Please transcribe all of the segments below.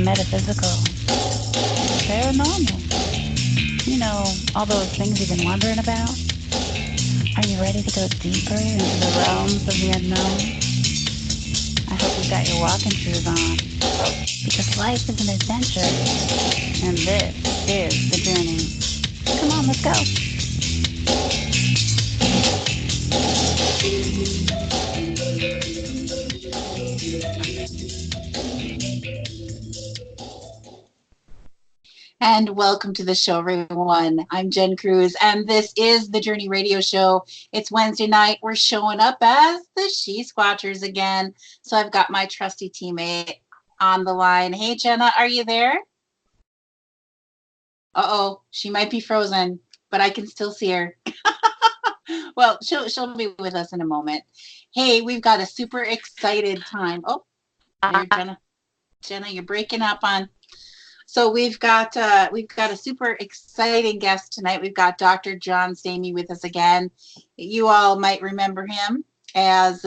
metaphysical, paranormal. You know, all those things you've been wondering about? Are you ready to go deeper into the realms of the unknown? I hope you've got your walking shoes on, because life is an adventure, and this is the journey. Come on, let's go. And welcome to the show, everyone. I'm Jen Cruz, and this is the Journey Radio Show. It's Wednesday night. We're showing up as the She-Squatchers again. So I've got my trusty teammate on the line. Hey, Jenna, are you there? Uh-oh, she might be frozen, but I can still see her. Well, she'll be with us in a moment. Hey, we've got a super excited time. Oh, there, Jenna. Jenna, you're breaking up on. So we've got a super exciting guest tonight. We've got Dr. John Stamey with us again. You all might remember him as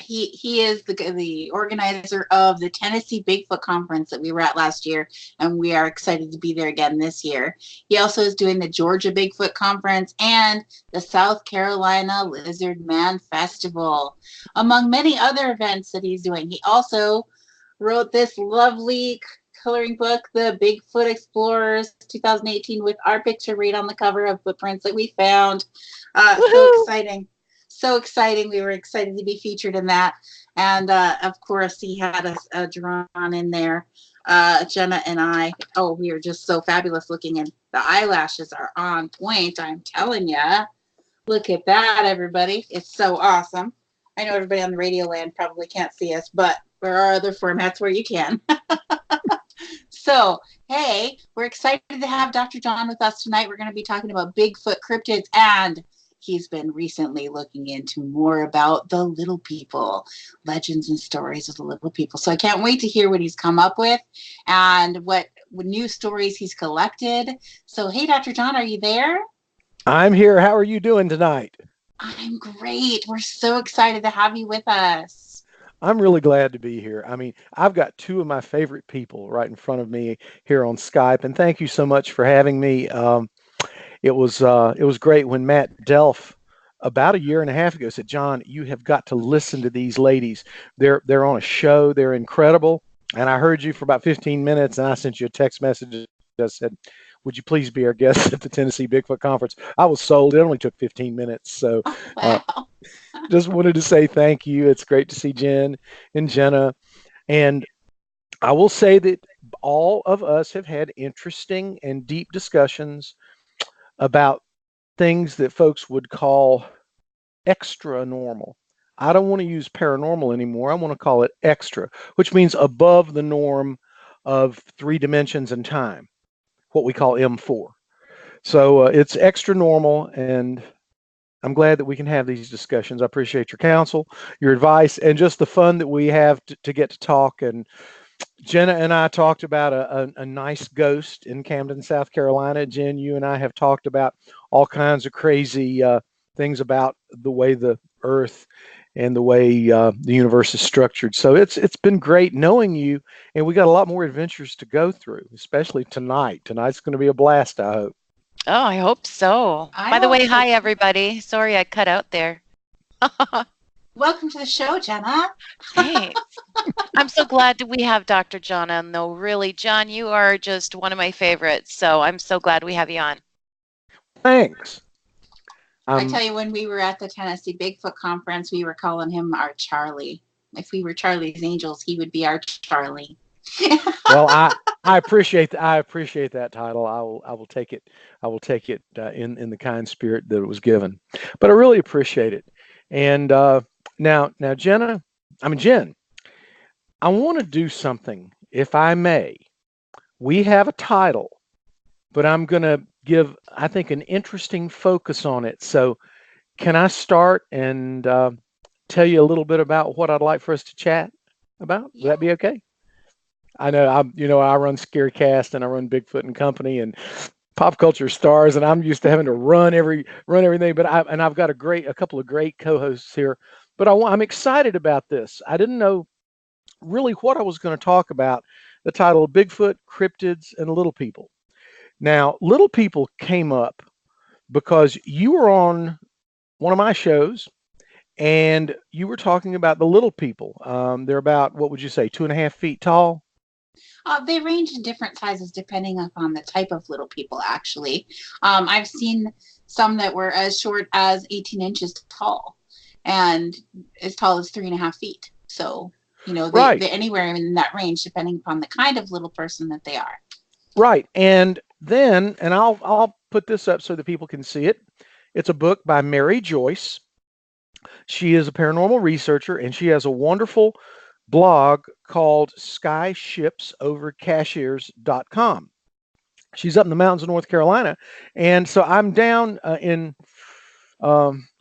he is the organizer of the Tennessee Bigfoot Conference that we were at last year, and we are excited to be there again this year. He also is doing the Georgia Bigfoot Conference and the South Carolina Lizardman Festival, among many other events that he's doing. He also wrote this lovely coloring book, the Bigfoot Explorers 2018, with our picture right on the cover of footprints that we found. So exciting. So exciting. We were excited to be featured in that. And of course, he had us drawn in there. Jenna and I, we are just so fabulous looking, and the eyelashes are on point, I'm telling you. Look at that, everybody. It's so awesome. I know everybody on the radio land probably can't see us, but there are other formats where you can. So, hey, we're excited to have Dr. John with us tonight. We're going to be talking about Bigfoot, cryptids, and he's been recently looking into more about the little people, legends and stories of the little people. So I can't wait to hear what he's come up with and what new stories he's collected. So, hey, Dr. John, are you there? I'm here. How are you doing tonight? I'm great. We're so excited to have you with us. I'm really glad to be here. I mean, I've got two of my favorite people right in front of me here on Skype, and thank you so much for having me. It was great when Matt Delph, about a year and a half ago, said, "John, you have got to listen to these ladies. They're on a show. They're incredible." And I heard you for about 15 minutes, and I sent you a text message that said, "Would you please be our guest at the Tennessee Bigfoot Conference?" I was sold. It only took 15 minutes, so. Wow. Just wanted to say thank you. It's great to see Jen and Jenna. And I will say that all of us have had interesting and deep discussions about things that folks would call extra normal. I don't want to use paranormal anymore. I want to call it extra, which means above the norm of 3 dimensions and time, what we call M4. So it's extra normal, and I'm glad that we can have these discussions. I appreciate your counsel, your advice, and just the fun that we have to get to talk. And Jenna and I talked about a nice ghost in Camden, South Carolina. Jen, you and I have talked about all kinds of crazy things about the way the Earth and the way the universe is structured. So it's been great knowing you, and we got a lot more adventures to go through, especially tonight. Tonight's going to be a blast, I hope. Oh, I hope so. By the way, hi, everybody. Sorry I cut out there. Welcome to the show, Jenna. Thanks. I'm so glad that we have Dr. John on, though. Really, John, you are just one of my favorites, so I'm so glad we have you on. Thanks. I tell you, when we were at the Tennessee Bigfoot Conference, we were calling him our Charlie. If we were Charlie's Angels, he would be our Charlie. Well, I appreciate that title. I will take it. I will take it in the kind spirit that it was given. But I really appreciate it. And now, Jen, I want to do something, if I may. We have a title, but I'm going to give, I think, an interesting focus on it. So, can I start and tell you a little bit about what I'd like for us to chat about? Would that be okay? I know I run Scarecast and I run Bigfoot and Company and Pop Culture Stars, and I'm used to having to run everything. But I've got a couple of great co-hosts here. But I'm excited about this. I didn't know really what I was going to talk about, the title Bigfoot, Cryptids, and Little People. Now, Little People came up because you were on one of my shows and you were talking about the little people. They're about, what would you say, 2.5 feet tall? They range in different sizes depending upon the type of little people, actually. I've seen some that were as short as 18 inches tall and as tall as 3.5 feet. So, Right. they're anywhere in that range depending upon the kind of little person that they are. Right. And then, and I'll put this up so that people can see it. It's a book by Mary Joyce. She is a paranormal researcher and she has a wonderful blog called skyships.overcashiers.com. She's up in the mountains of North Carolina. And so I'm down in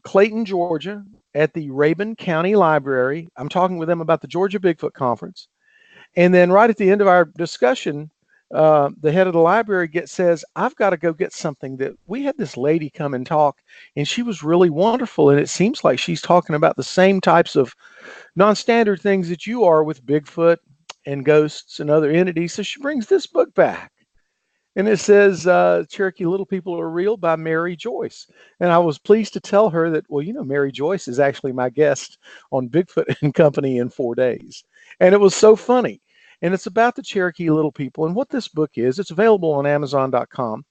Clayton, Georgia at the Rabun County Library. I'm talking with them about the Georgia Bigfoot Conference. And then right at the end of our discussion, the head of the library says, I've got to go get something. That we had this lady come and talk, and she was really wonderful. And it seems like she's talking about the same types of non-standard things that you are with Bigfoot and ghosts and other entities. So she brings this book back. And it says, Cherokee Little People Are Real by Mary Joyce. And I was pleased to tell her that, well, Mary Joyce is actually my guest on Bigfoot and Company in 4 days. And it was so funny. And it's about the Cherokee Little People. And what this book is, it's available on Amazon.com.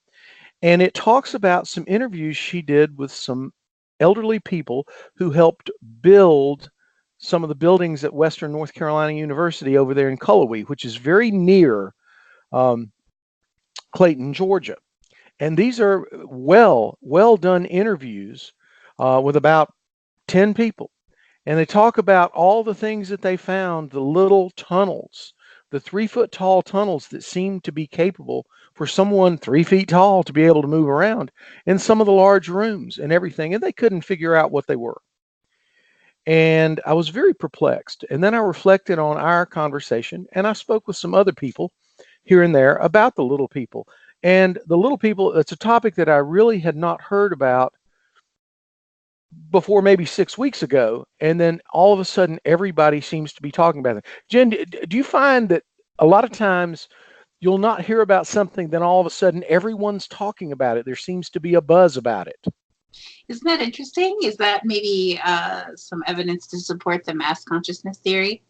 And it talks about some interviews she did with some elderly people who helped build some of the buildings at Western North Carolina University over there in Cullowhee, which is very near Clayton, Georgia. And these are well done interviews with about 10 people. And they talk about all the things that they found, the little tunnels, the 3-foot tall tunnels that seem to be capable for someone 3 feet tall to be able to move around in some of the large rooms and everything. And they couldn't figure out what they were. And I was very perplexed. And then I reflected on our conversation and I spoke with some other people here and there about the little people. And the little people, it's a topic that I really had not heard about before maybe 6 weeks ago. And then all of a sudden, everybody seems to be talking about it. Jen, do you find that a lot of times you'll not hear about something, then all of a sudden everyone's talking about it? There seems to be a buzz about it. Isn't that interesting? Is that maybe some evidence to support the mass consciousness theory?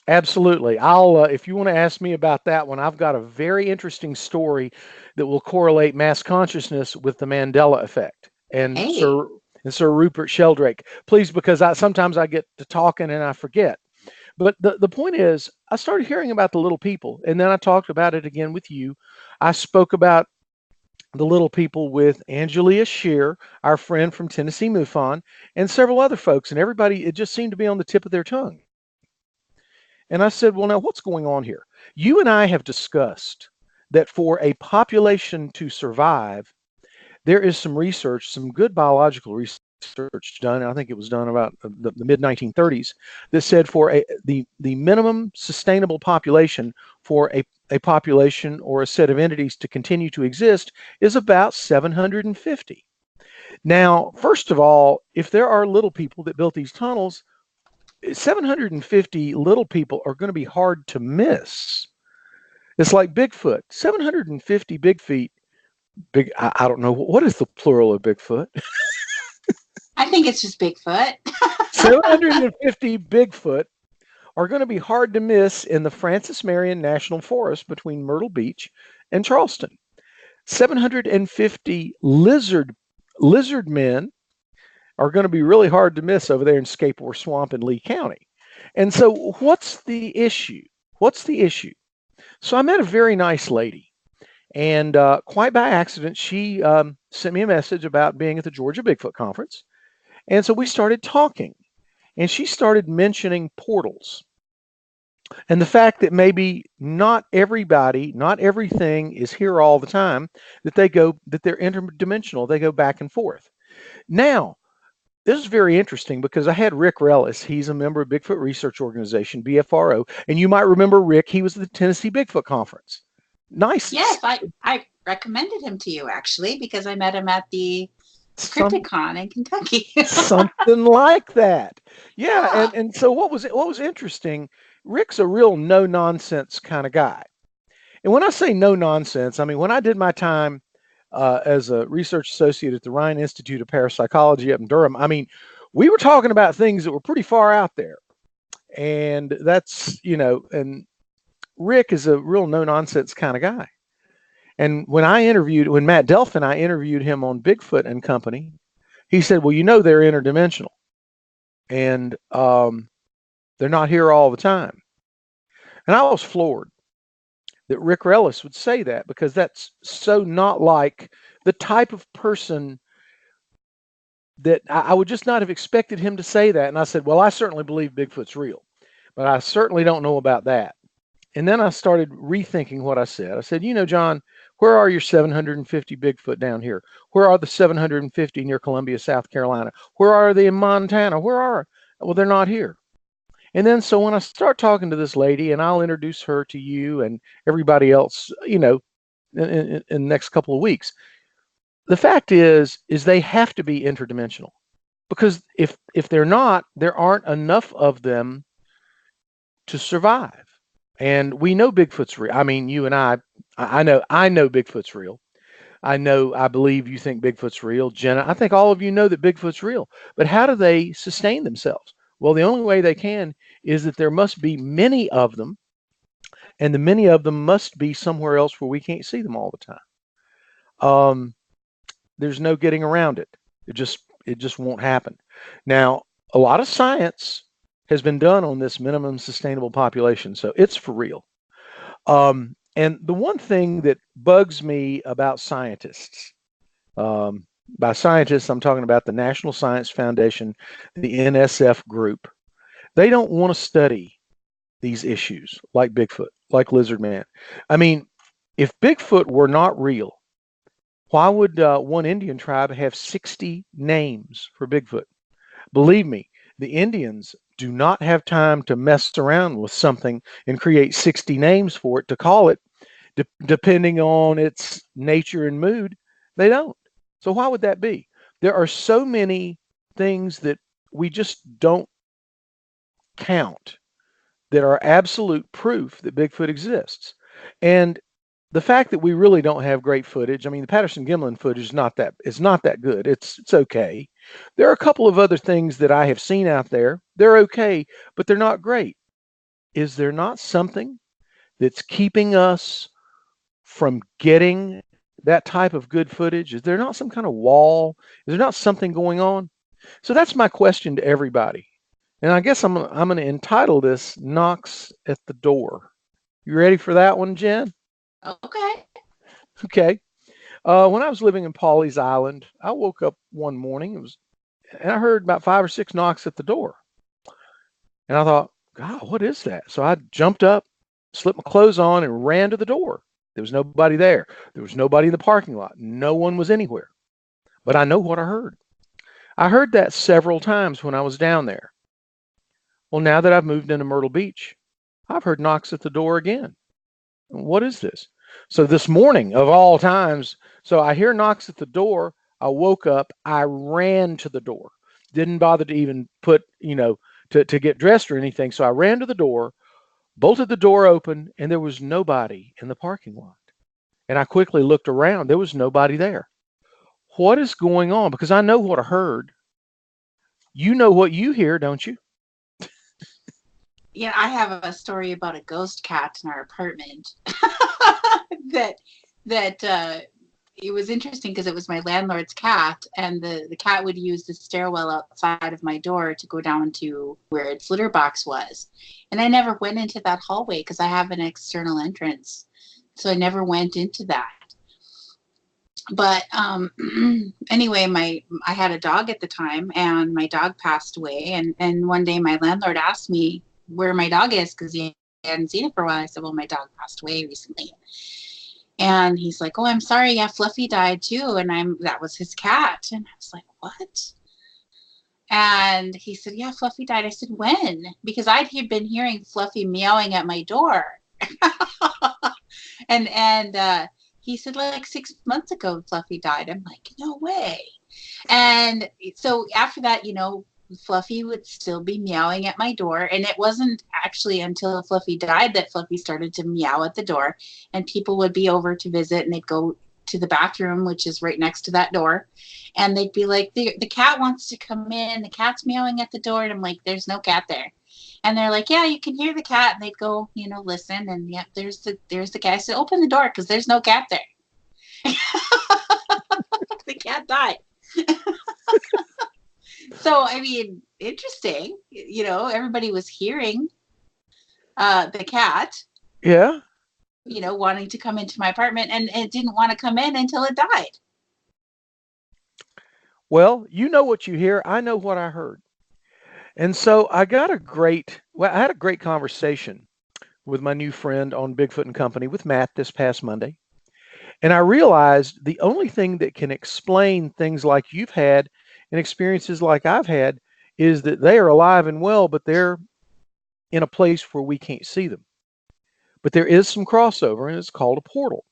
Absolutely. I'll, if you want to ask me about that one, I've got a very interesting story that will correlate mass consciousness with the Mandela effect. And Hey. Sir Rupert Sheldrake, please, because sometimes I get to talking and I forget. But the point is, I started hearing about the little people, and then I talked about it again with you. I spoke about the little people with Angelia Shear, our friend from Tennessee MUFON, and several other folks, and everybody, it just seemed to be on the tip of their tongue. And I said, well, now what's going on here? You and I have discussed that for a population to survive, there is some research, some good biological research done. I think it was done about the mid 1930s that said for the minimum sustainable population for a population or a set of entities to continue to exist is about 750. Now, first of all, if there are little people that built these tunnels, 750 little people are going to be hard to miss. It's like Bigfoot, 750 big feet. I don't know. What is the plural of Bigfoot? I think it's just Bigfoot. 750 Bigfoot are going to be hard to miss in the Francis Marion National Forest between Myrtle Beach and Charleston. 750 lizardmen are going to be really hard to miss over there in Scapor Swamp in Lee County. And so what's the issue? What's the issue? So I met a very nice lady. And quite by accident, she sent me a message about being at the Georgia Bigfoot Conference. And so we started talking. And she started mentioning portals. And the fact that maybe not everybody, not everything is here all the time, that they're interdimensional, they go back and forth. Now, this is very interesting because I had Rick Rellis. He's a member of Bigfoot Research Organization, BFRO. And you might remember Rick, he was at the Tennessee Bigfoot Conference. Nice. Yes, I recommended him to you, actually, because I met him at the Crypticon in Kentucky. Something like that. Yeah. And so what was interesting Rick's a real no nonsense kind of guy. And when I say no nonsense, I mean, when I did my time as a research associate at the Rhine Institute of Parapsychology up in Durham, I mean, we were talking about things that were pretty far out there. And that's, and Rick is a real no nonsense kind of guy. And when Matt Delph and I interviewed him on Bigfoot and Company, he said, well, they're interdimensional and they're not here all the time. And I was floored that Rick Rellis would say that, because that's so not like the type of person that I would just not have expected him to say that. And I said, well, I certainly believe Bigfoot's real, but I certainly don't know about that. And then I started rethinking what I said. I said, John, where are your 750 Bigfoot down here? Where are the 750 near Columbia, South Carolina? Where are they in Montana? Well, they're not here. And then so when I start talking to this lady, and I'll introduce her to you and everybody else, in the next couple of weeks, the fact is they have to be interdimensional, because if they're not, there aren't enough of them to survive. And we know Bigfoot's real. I mean, you and I know Bigfoot's real. I believe you think Bigfoot's real. Jena, I think all of you know that Bigfoot's real. But how do they sustain themselves? Well, the only way they can is that there must be many of them, and the many of them must be somewhere else where we can't see them all the time. There's no getting around it. It just won't happen. Now, a lot of science has been done on this minimum sustainable population, so it's for real. And the one thing that bugs me about scientists, by scientists, I'm talking about the National Science Foundation, the NSF group, they don't want to study these issues like Bigfoot, like Lizard Man. I mean, if Bigfoot were not real, why would one Indian tribe have 60 names for Bigfoot? Believe me, the Indians do not have time to mess around with something and create 60 names for it to call it, depending on its nature and mood. They don't. So why would that be? There are so many things that we just don't count that are absolute proof that Bigfoot exists. And the fact that we really don't have great footage, I mean, the Patterson-Gimlin footage is not that good. It's okay. There are a couple of other things that I have seen out there. They're okay, but they're not great. Is there not something that's keeping us from getting that type of good footage? Is there not some kind of wall? Is there not something going on? So that's my question to everybody. And I guess I'm going to entitle this "Knocks at the Door." You ready for that one, Jen? Okay. Okay. When I was living in Pawleys Island, I woke up one morning, and I heard about 5 or 6 knocks at the door. And I thought, God, what is that? So I jumped up, slipped my clothes on, and ran to the door. There was nobody there. There was nobody in the parking lot. No one was anywhere. But I know what I heard. I heard that several times when I was down there. Well, now that I've moved into Myrtle Beach, I've heard knocks at the door again. What is this? So this morning, of all times, so I hear knocks at the door. I woke up. I ran to the door. Didn't bother to even put, to get dressed or anything. So I ran to the door, bolted the door open, and there was nobody in the parking lot. And I quickly looked around. There was nobody there. What is going on? Because I know what I heard. You know what you hear, don't you? Yeah, I have a story about a ghost cat in our apartment. that it was interesting because it was my landlord's cat, and the cat would use the stairwell outside of my door to go down to where its litter box was. And I never went into that hallway because I have an external entrance. So I never went into that. But anyway, I had a dog at the time, and my dog passed away. And one day my landlord asked me where my dog is because he hadn't seen it for a while. I said, well, my dog passed away recently. And he's like, oh, I'm sorry. Yeah, Fluffy died too. And that was his cat. And I was like, what? And he said, yeah, Fluffy died. I said, when? Because I'd been hearing Fluffy meowing at my door. and he said, like 6 months ago, Fluffy died. I'm like, no way. And so after that, Fluffy would still be meowing at my door. And it wasn't actually until Fluffy died that Fluffy started to meow at the door. And people would be over to visit, and they'd go to the bathroom, which is right next to that door. And they'd be like, the cat wants to come in. The cat's meowing at the door. And I'm like, there's no cat there. And they're like, yeah, you can hear the cat. And they'd go, listen. And yeah, there's the cat. I said, open the door because there's no cat there. The cat died. So, I mean, interesting. Everybody was hearing the cat. Yeah. Wanting to come into my apartment, and it didn't want to come in until it died. Well, you know what you hear. I know what I heard. And so I had a great conversation with my new friend on Bigfoot and Company with Matt this past Monday. And I realized the only thing that can explain things like you've had and experiences like I've had is that they are alive and well, but they're in a place where we can't see them. But there is some crossover, and it's called a portal.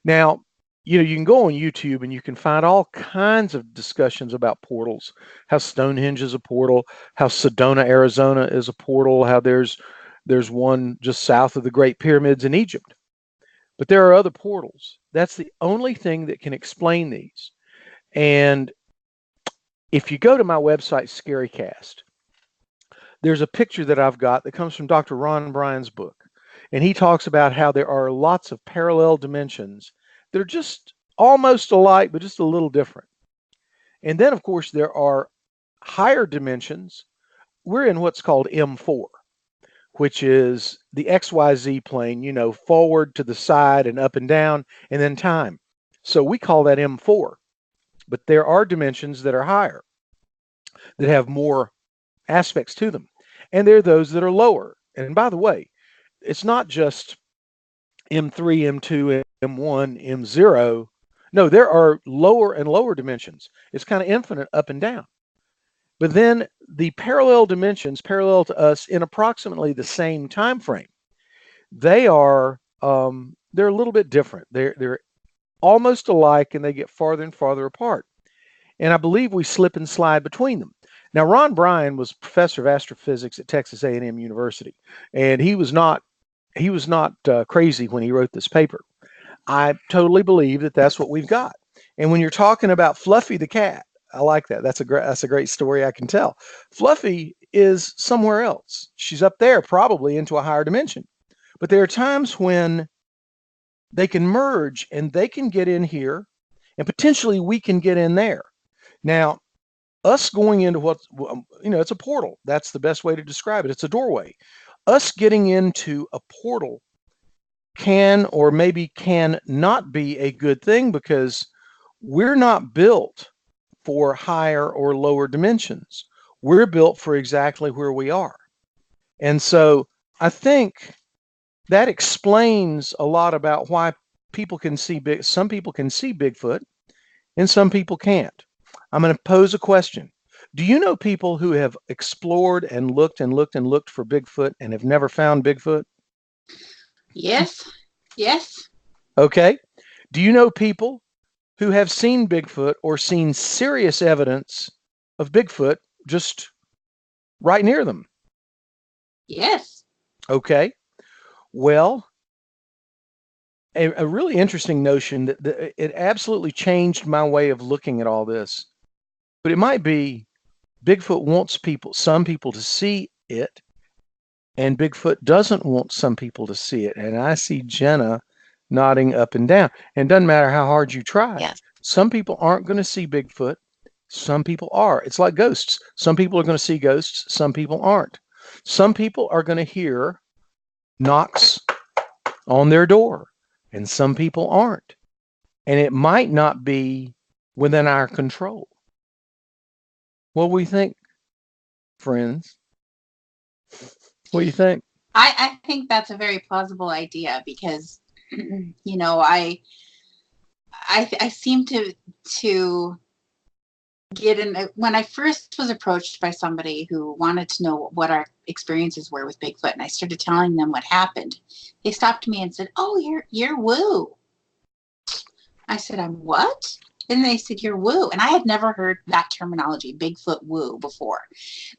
Now, you can go on YouTube and you can find all kinds of discussions about portals, how Stonehenge is a portal, how Sedona, Arizona is a portal, how there's one just south of the Great Pyramids in Egypt. But there are other portals. That's the only thing that can explain these. And if you go to my website, Scarycast, there's a picture that I've got that comes from Dr. Ron Bryan's book. And he talks about how there are lots of parallel dimensions that are just almost alike, but just a little different. And then, of course, there are higher dimensions. We're in what's called M4, which is the XYZ plane, forward to the side and up and down, and then time. So we call that M4. But there are dimensions that are higher, that have more aspects to them. And there are those that are lower. And by the way, it's not just M3, M2, M1, M0. No, there are lower and lower dimensions. It's kind of infinite up and down. But then the parallel dimensions, parallel to us in approximately the same time frame, they're a little bit different. They're almost alike, and they get farther and farther apart. And I believe we slip and slide between them. Now, Ron Bryan was professor of astrophysics at Texas A&M University, and he was not crazy when he wrote this paper. I totally believe that that's what we've got. And when you're talking about Fluffy the cat, I like that. That's a great story I can tell. Fluffy is somewhere else. She's up there, probably into a higher dimension. But there are times when they can merge, and they can get in here, and potentially we can get in there. Now, us going into it's a portal. That's the best way to describe it. It's a doorway. Us getting into a portal can or maybe can not be a good thing, because we're not built for higher or lower dimensions. We're built for exactly where we are. And so I think that explains a lot about why some people can see Bigfoot and some people can't. I'm going to pose a question. Do you know people who have explored and looked and looked and looked for Bigfoot and have never found Bigfoot? Yes. Okay. Do you know people who have seen Bigfoot or seen serious evidence of Bigfoot just right near them? Yes. Okay. Well, a really interesting notion that it absolutely changed my way of looking at all this. But it might be Bigfoot wants some people to see it, and Bigfoot doesn't want some people to see it. And I see Jena nodding up and down. And it doesn't matter how hard you try. Yes. Some people aren't going to see Bigfoot. Some people are. It's like ghosts. Some people are going to see ghosts. Some people aren't. Some people are going to hear knocks on their door, and some people aren't. And it might not be within our control. What do we think, friends? What do you think? I think that's a very plausible idea, because I seem to get in. When I first was approached by somebody who wanted to know what our experiences were with Bigfoot, and I started telling them what happened, they stopped me and said, "Oh, you're woo." I said, "I'm what?" And they said, you're woo. And I had never heard that terminology, Bigfoot woo, before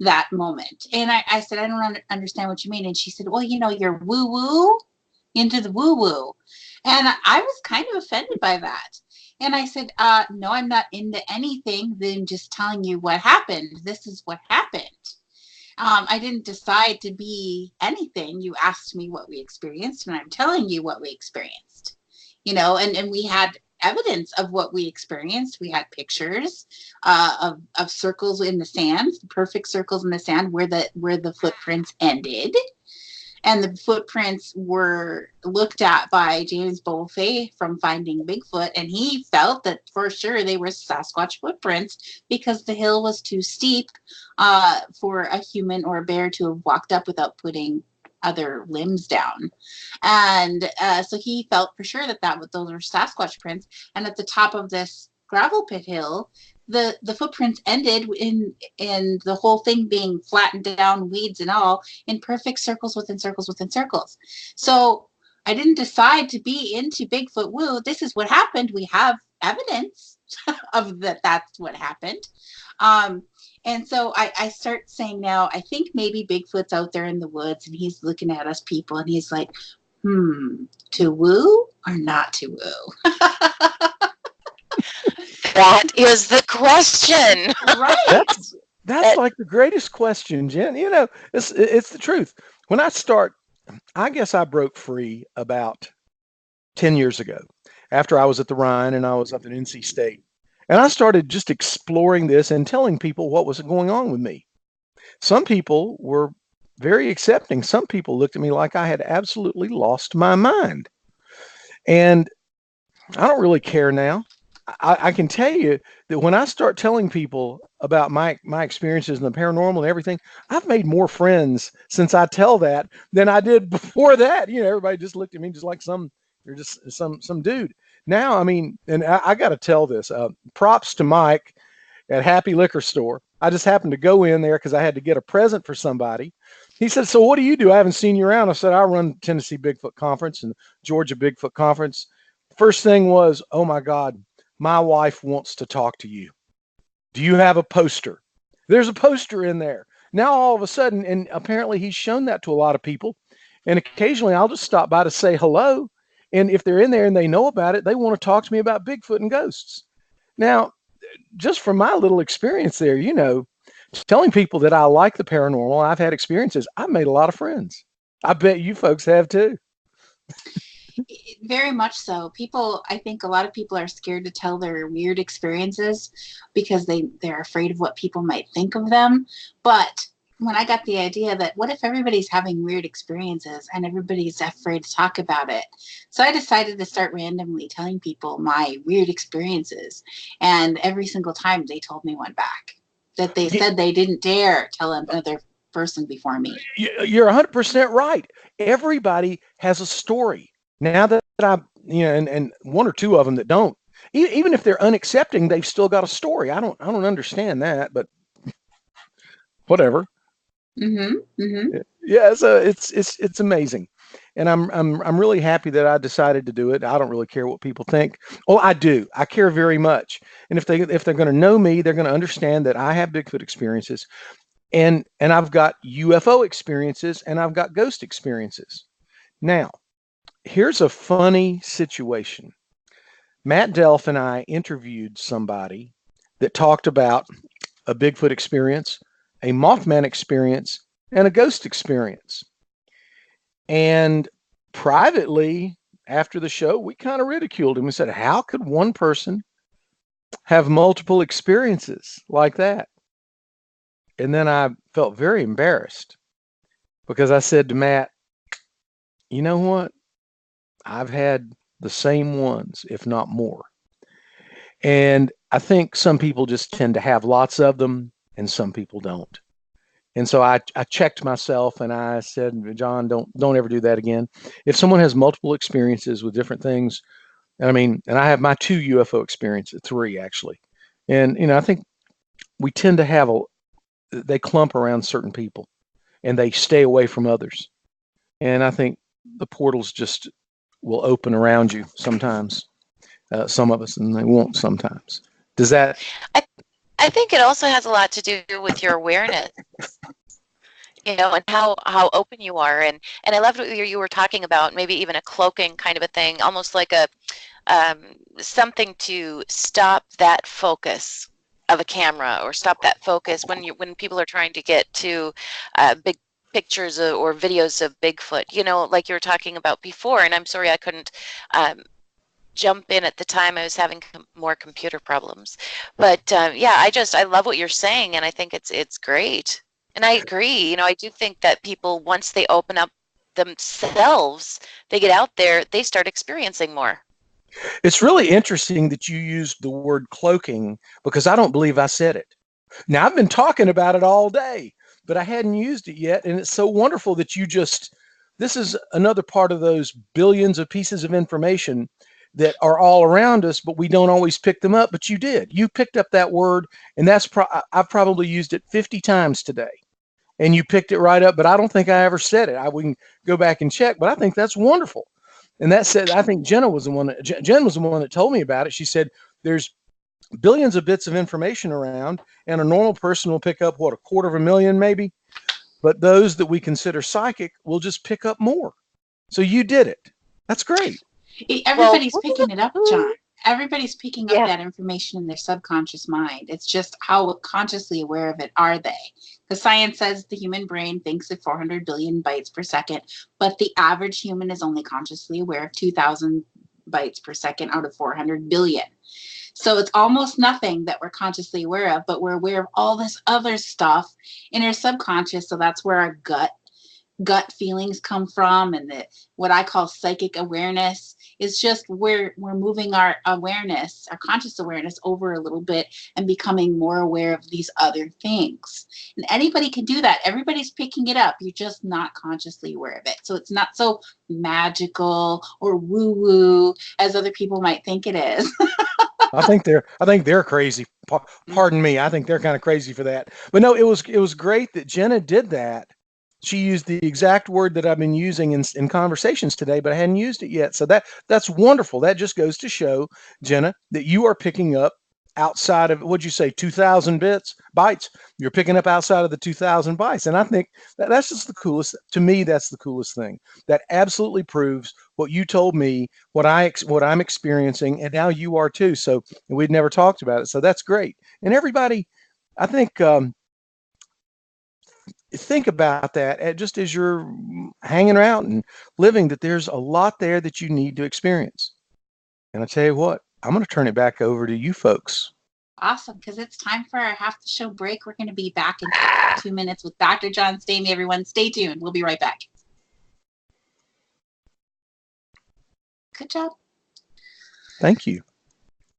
that moment. And I said, I don't understand what you mean. And she said, well, you're woo woo into the woo woo. And I was kind of offended by that. And I said, no, I'm not into anything than just telling you what happened. This is what happened. I didn't decide to be anything. You asked me what we experienced, and I'm telling you what we experienced. And we had evidence of what we experienced. We had pictures of circles in the sand, perfect circles in the sand where the footprints ended. And the footprints were looked at by James Bolfay from Finding Bigfoot, and he felt that for sure they were Sasquatch footprints because the hill was too steep for a human or a bear to have walked up without putting other limbs down. And so he felt for sure that those were Sasquatch prints. And at the top of this gravel pit hill, the footprints ended in the whole thing being flattened down, weeds and all, in perfect circles within circles within circles. So I didn't decide to be into Bigfoot woo. This is what happened. We have evidence of that's what happened. And so I start saying now, I think maybe Bigfoot's out there in the woods and he's looking at us people and he's like, to woo or not to woo? That is the question. Right. That's like the greatest question, Jen. It's the truth. When I guess I broke free about 10 years ago after I was at the Rhine and I was up at NC State. And I started just exploring this and telling people what was going on with me. Some people were very accepting. Some people looked at me like I had absolutely lost my mind. And I don't really care now. I can tell you that when I start telling people about my experiences in the paranormal and everything, I've made more friends since I tell that than I did before that. Everybody just looked at me just like you're just some dude. Now, I mean, and I got to tell this, props to Mike at Happy Liquor Store. I just happened to go in there because I had to get a present for somebody. He said, so what do you do? I haven't seen you around. I said, I run Tennessee Bigfoot Conference and Georgia Bigfoot Conference. First thing was, oh my God, my wife wants to talk to you. Do you have a poster? There's a poster in there. Now all of a sudden, and apparently he's shown that to a lot of people. And occasionally I'll just stop by to say hello. And if they're in there and they know about it, they want to talk to me about Bigfoot and ghosts. Now, just from my little experience there, telling people that I like the paranormal, I've had experiences, I've made a lot of friends. I bet you folks have too. Very much so. I think a lot of people are scared to tell their weird experiences because they're afraid of what people might think of them. But when I got the idea that what if everybody's having weird experiences and everybody's afraid to talk about it? So I decided to start randomly telling people my weird experiences. And every single time they told me one back that they said they didn't dare tell another person before me. You're 100% right. Everybody has a story. Now that and one or two of them that don't, even if they're unaccepting, they've still got a story. I don't understand that, but whatever. Yeah, so it's amazing, and I'm really happy that I decided to do it. I don't really care what people think. Well, I do. I care very much, and if they're going to know me, they're going to understand that I have Bigfoot experiences, and I've got UFO experiences, and I've got ghost experiences. Now, here's a funny situation. Matt Delph and I interviewed somebody that talked about a Bigfoot experience, a Mothman experience, and a ghost experience. And privately, after the show, we kind of ridiculed him. We said, how could one person have multiple experiences like that? And then I felt very embarrassed because I said to Matt, you know what? I've had the same ones, if not more. And I think some people just tend to have lots of them and some people don't. And so I checked myself and I said, John, don't ever do that again. If someone has multiple experiences with different things, and I have my 2 UFO experiences, 3 actually. And I think we tend to have they clump around certain people and they stay away from others. And I think the portals just will open around you sometimes. some of us, and they won't sometimes. Does that? I think it also has a lot to do with your awareness, you know, and how open you are. And I loved what you were talking about, maybe even a cloaking kind of a thing, almost like a something to stop that focus of a camera, or stop that focus when people are trying to get to big pictures or videos of Bigfoot, you know, like you were talking about before. And I'm sorry I couldn't jump in at the time. I was having more computer problems. But yeah, I love what you're saying, and I think it's great. And I agree. You know, I do think that people, once they open up themselves, they get out there, they start experiencing more. It's really interesting that you used the word cloaking, because I don't believe I said it. Now, I've been talking about it all day, but I hadn't used it yet. And it's so wonderful that this is another part of those billions of pieces of information that are all around us, but we don't always pick them up. But you did. You picked up that word, and I've probably used it 50 times today. And you picked it right up, but I don't think I ever said it. We can go back and check, but I think that's wonderful. And that said, I think Jen was the one that told me about it. She said there's billions of bits of information around, and a normal person will pick up, what, 250,000 maybe? But those that we consider psychic will just pick up more. So you did it. That's great. Everybody's picking it up, John. Everybody's picking up Yeah. that information in their subconscious mind. It's just how consciously aware of it are they? Because science says the human brain thinks at 400 billion bytes per second, but the average human is only consciously aware of 2,000 bytes per second out of 400 billion. So it's almost nothing that we're consciously aware of, but we're aware of all this other stuff in our subconscious. So that's where our gut feelings come from, and what I call psychic awareness is just where we're moving our awareness, our conscious awareness, over a little bit and becoming more aware of these other things. And anybody can do that. Everybody's picking it up. You're just not consciously aware of it. So it's not so magical or woo-woo as other people might think it is. I think they're crazy. Pardon me. I think they're kind of crazy for that. But no, it was great that Jena did that. She used the exact word that I've been using in conversations today, but I hadn't used it yet. So that's wonderful. That just goes to show, Jena, that you are picking up outside of, what'd you say, 2,000 bytes. You're picking up outside of the 2,000 bytes. And I think that's just the coolest. To me, that's the coolest thing. That absolutely proves what you told me, what I'm experiencing, and now you are too. So we'd never talked about it. So that's great. And everybody, I think about that just as you're hanging out and living, that there's a lot there that you need to experience. And I tell you what, I'm going to turn it back over to you folks. Awesome, because it's time for our half the show break. We're going to be back in 2 minutes with Dr. John Stamey. Everyone, stay tuned. We'll be right back. Good job. Thank you.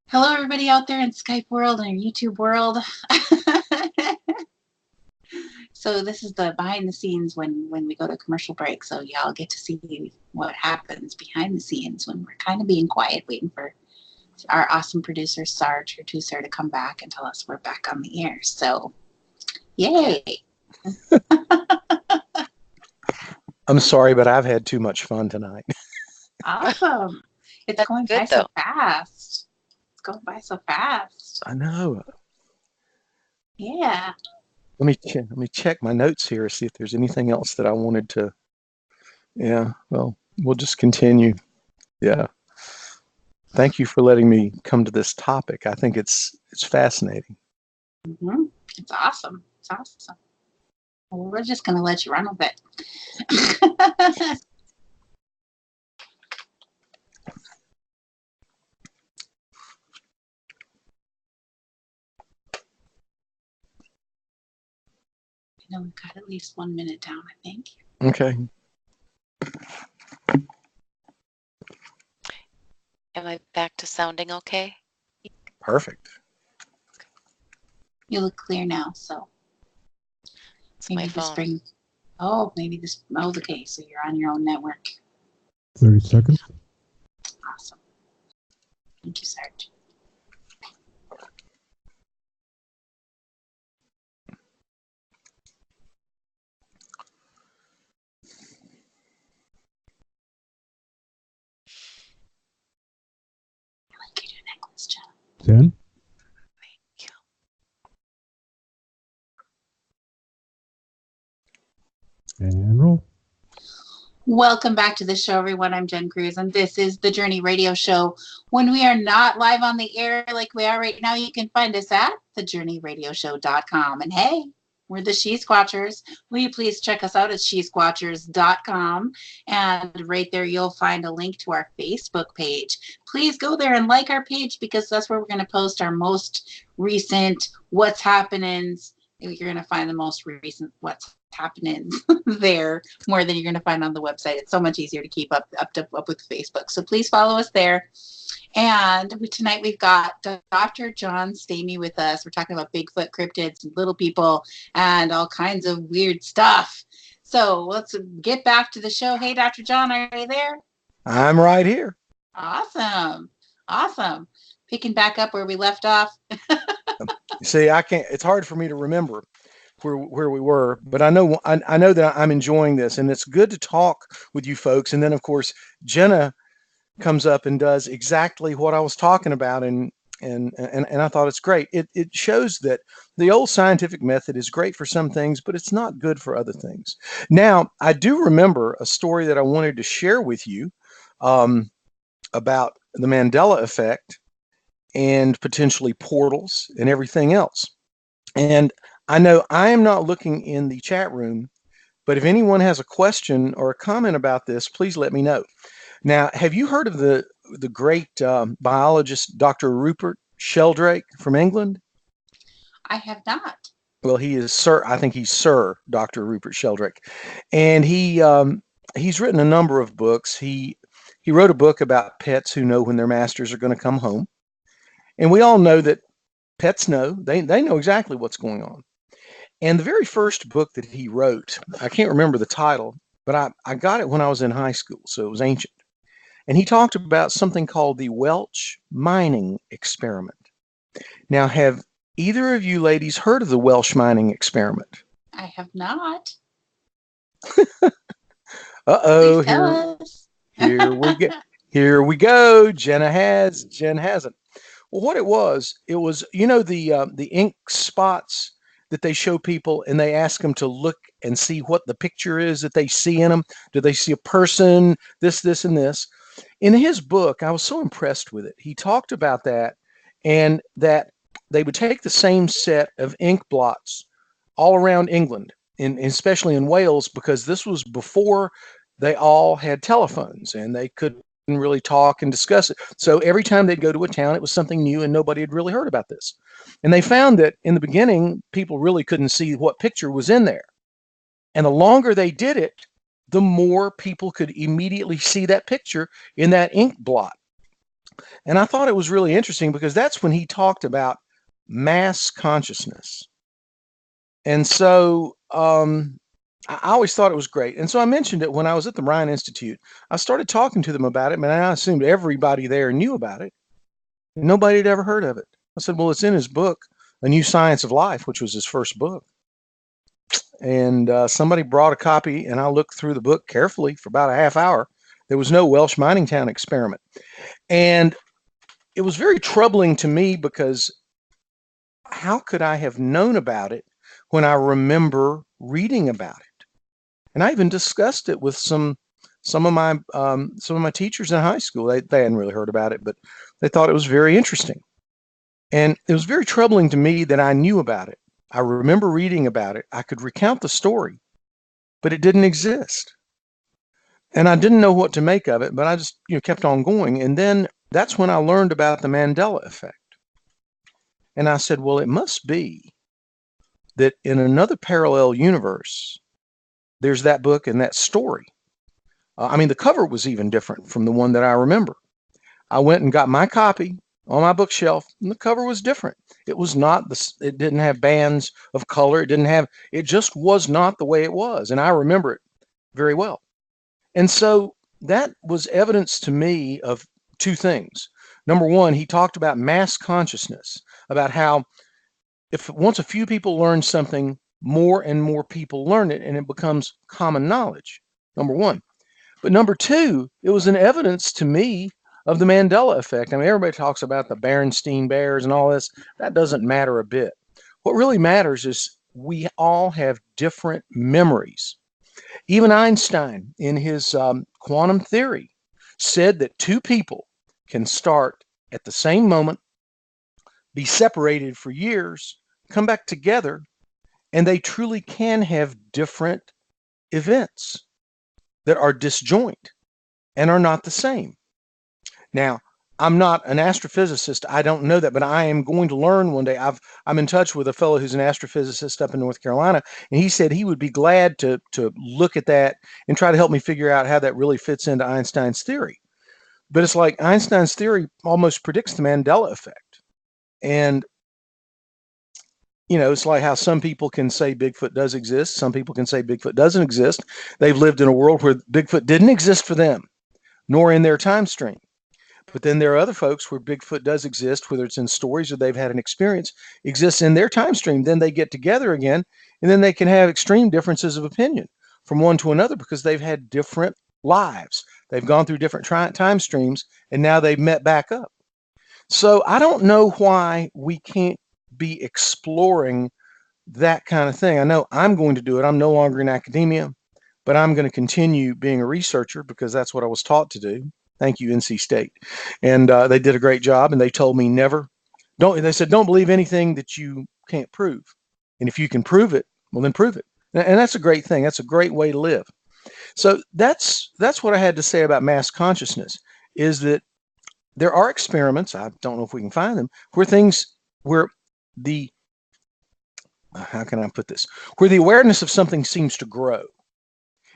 Hello, everybody out there in Skype world and YouTube world. So this is the behind the scenes when we go to commercial break. So y'all get to see what happens behind the scenes when we're kind of being quiet, waiting for our awesome producer, Sarge, or Tusar, to come back and tell us we're back on the air. So, yay. I'm sorry, but I've had too much fun tonight. Awesome. It's That's going good, by so fast. It's going by so fast. I know. Yeah. Let me check my notes here, see if there's anything else that I wanted to. Yeah, well, we'll just continue. Yeah. Thank you for letting me come to this topic. I think it's fascinating. Mm-hmm. It's awesome. It's awesome. Well, we're just going to let you run with it. I know we've got at least 1 minute down, I think. Okay. Am I back to sounding okay? Perfect. You look clear now, so It's maybe my this phone. brings. Okay, so you're on your own network. 30 seconds. Awesome. Thank you, Sarge. I like your 10. And roll. Welcome back to the show, everyone. I'm Jen Cruz, and this is the Journey Radio Show. When we are not live on the air like we are right now, you can find us at thejourneyradioshow.com. And hey, we're the She-Squatchers. Will you please check us out at SheSquatchers.com? And right there, you'll find a link to our Facebook page. Please go there and like our page, because that's where we're going to post our most recent what's happenings. You're going to find the most recent what's happening there more than you're going to find on the website. It's so much easier to keep up with Facebook. So please follow us there. And tonight we've got Dr. John Stamey with us. We're talking about Bigfoot, cryptids, little people, and all kinds of weird stuff. So let's get back to the show. Hey, Dr. John, are you there? I'm right here. Awesome. Picking back up where we left off. See, I can't. It's hard for me to remember where we were, but I know that I'm enjoying this, and it's good to talk with you folks. And then, of course, Jena comes up and does exactly what I was talking about, and I thought it's great. It shows that the old scientific method is great for some things, but it's not good for other things. Now, I do remember a story that I wanted to share with you about the Mandela effect and potentially portals and everything else. And I know I am not looking in the chat room, but if anyone has a question or a comment about this, please let me know. Now, have you heard of the great biologist, Dr. Rupert Sheldrake from England? I have not. Well, he is Sir. I think he's Sir Dr. Rupert Sheldrake, and he's written a number of books. He wrote a book about pets who know when their masters are going to come home, and we all know that pets know. They know exactly what's going on. And the very first book that he wrote, I can't remember the title, but I got it when I was in high school, so it was ancient. And he talked about something called the Welsh mining experiment. Now, have either of you ladies heard of the Welsh mining experiment? I have not. Uh-oh, Please tell us. here we go. Here we go. Jenna has, Jen hasn't. Well, what it was, the ink spots that they show people, and they ask them to look and see what the picture is that they see in them. Do they see a person, this, and this? In his book, I was so impressed with it. He talked about that, and that they would take the same set of ink blots all around England, especially in Wales, because this was before they all had telephones, and they couldn't really talk and discuss it. So every time they'd go to a town, it was something new, and nobody had really heard about this. And they found that in the beginning, people really couldn't see what picture was in there. And the longer they did it, the more people could immediately see that picture in that ink blot. And I thought it was really interesting, because that's when he talked about mass consciousness. And so I always thought it was great. And so I mentioned it when I was at the Rhine Institute. I started talking to them about it, and I assumed everybody there knew about it. Nobody had ever heard of it. I said, well, it's in his book, A New Science of Life, which was his first book. And somebody brought a copy, and I looked through the book carefully for about a half hour. There was no Welsh mining town experiment. And it was very troubling to me, because how could I have known about it when I remember reading about it? And I even discussed it with some of my teachers in high school. They hadn't really heard about it, but they thought it was very interesting. And it was very troubling to me that I knew about it. I remember reading about it. I could recount the story, but it didn't exist. And I didn't know what to make of it, but I just kept on going. And then that's when I learned about the Mandela effect. And I said, well, it must be that in another parallel universe, there's that book and that story. The cover was even different from the one that I remember. I went and got my copy on my bookshelf, and the cover was different. It was not it didn't have bands of color. It just was not the way it was. And I remember it very well. And so that was evidence to me of two things. Number one, he talked about mass consciousness, about how once a few people learn something, more and more people learn it, and it becomes common knowledge, number one. But number two, it was an evidence to me of the Mandela effect. I mean, everybody talks about the Berenstain Bears and all this. That doesn't matter a bit. What really matters is we all have different memories. Even Einstein, in his quantum theory, said that two people can start at the same moment, be separated for years, come back together, and they truly can have different events that are disjoint and are not the same. Now, I'm not an astrophysicist. I don't know that, but I am going to learn one day. I'm in touch with a fellow who's an astrophysicist up in North Carolina, and he said he would be glad to look at that and try to help me figure out how that really fits into Einstein's theory. But it's like Einstein's theory almost predicts the Mandela effect. And it's like how some people can say Bigfoot does exist. Some people can say Bigfoot doesn't exist. They've lived in a world where Bigfoot didn't exist for them, nor in their time stream. But then there are other folks where Bigfoot does exist, whether it's in stories or they've had an experience, exists in their time stream. Then they get together again, and then they can have extreme differences of opinion from one to another because they've had different lives. They've gone through different time streams, and now they've met back up. So I don't know why we can't be exploring that kind of thing. I know I'm going to do it. I'm no longer in academia, but I'm going to continue being a researcher because that's what I was taught to do. Thank you, NC State. And they did a great job, and they told me they said, don't believe anything that you can't prove. And if you can prove it, well, then prove it. And that's a great thing. That's a great way to live. So that's what I had to say about mass consciousness, is that there are experiments, I don't know if we can find them, where how can I put this? Where the awareness of something seems to grow.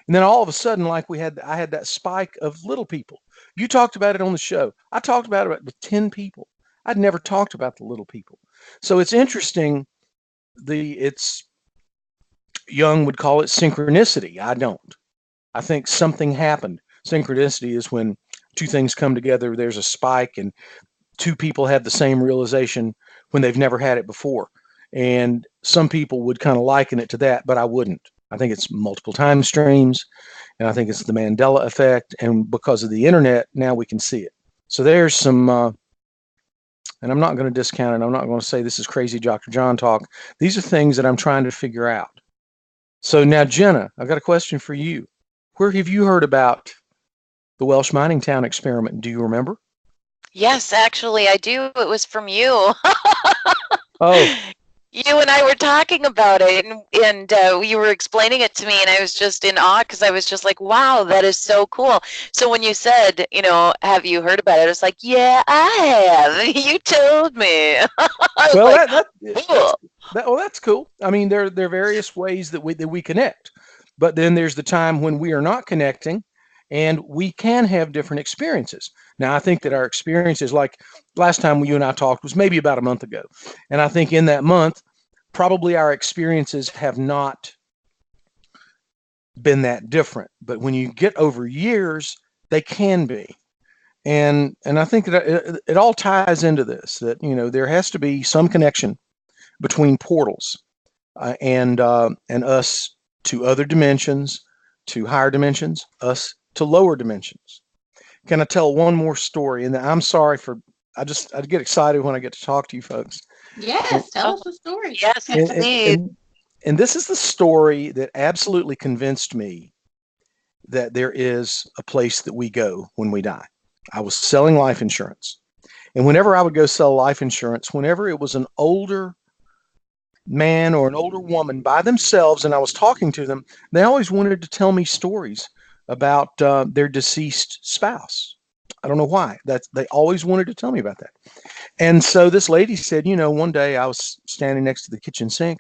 And then all of a sudden, like I had that spike of little people. You talked about it on the show. I talked about it with 10 people. I'd never talked about the little people. So it's interesting. Jung would call it synchronicity. I don't. I think something happened. Synchronicity is when two things come together. There's a spike, and two people have the same realization when they've never had it before. And some people would kind of liken it to that, but I wouldn't. I think it's multiple time streams, and I think it's the Mandela effect. And because of the internet, now we can see it. So there's some, and I'm not going to discount it. I'm not going to say this is crazy Dr. John talk. These are things that I'm trying to figure out. So now, Jena, I've got a question for you. Where have you heard about the Welsh mining town experiment? Do you remember? Yes, actually, I do. It was from you. Oh. You and I were talking about it, and you were explaining it to me, and I was just in awe because I was just like, wow, that is so cool. So when you said, have you heard about it? I was like, yeah, I have. You told me. Well, cool. That's cool. I mean, there are various ways that we connect, but then there's the time when we are not connecting, and we can have different experiences. Now, I think that our experiences, like last time you and I talked, was maybe about a month ago. And I think in that month, probably our experiences have not been that different. But when you get over years, they can be. And I think that it all ties into this, that, there has to be some connection between portals and us to other dimensions, to higher dimensions, us to lower dimensions. Can I tell one more story? And I'm sorry I get excited when I get to talk to you folks. Yes, tell us the story. Yes, indeed. And this is the story that absolutely convinced me that there is a place that we go when we die. I was selling life insurance. And whenever I would go sell life insurance, whenever it was an older man or an older woman by themselves and I was talking to them, they always wanted to tell me stories about their deceased spouse. I don't know why. They always wanted to tell me about that. And so this lady said, one day I was standing next to the kitchen sink.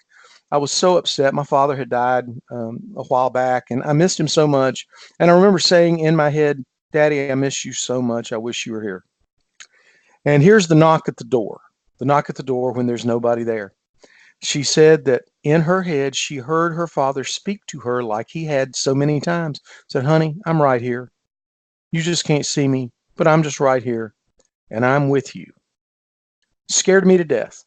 I was so upset. My father had died a while back, and I missed him so much. And I remember saying in my head, Daddy, I miss you so much. I wish you were here. And here's the knock at the door. The knock at the door when there's nobody there. She said that in her head, she heard her father speak to her like he had so many times. Said, honey, I'm right here. You just can't see me, but I'm just right here, and I'm with you. Scared me to death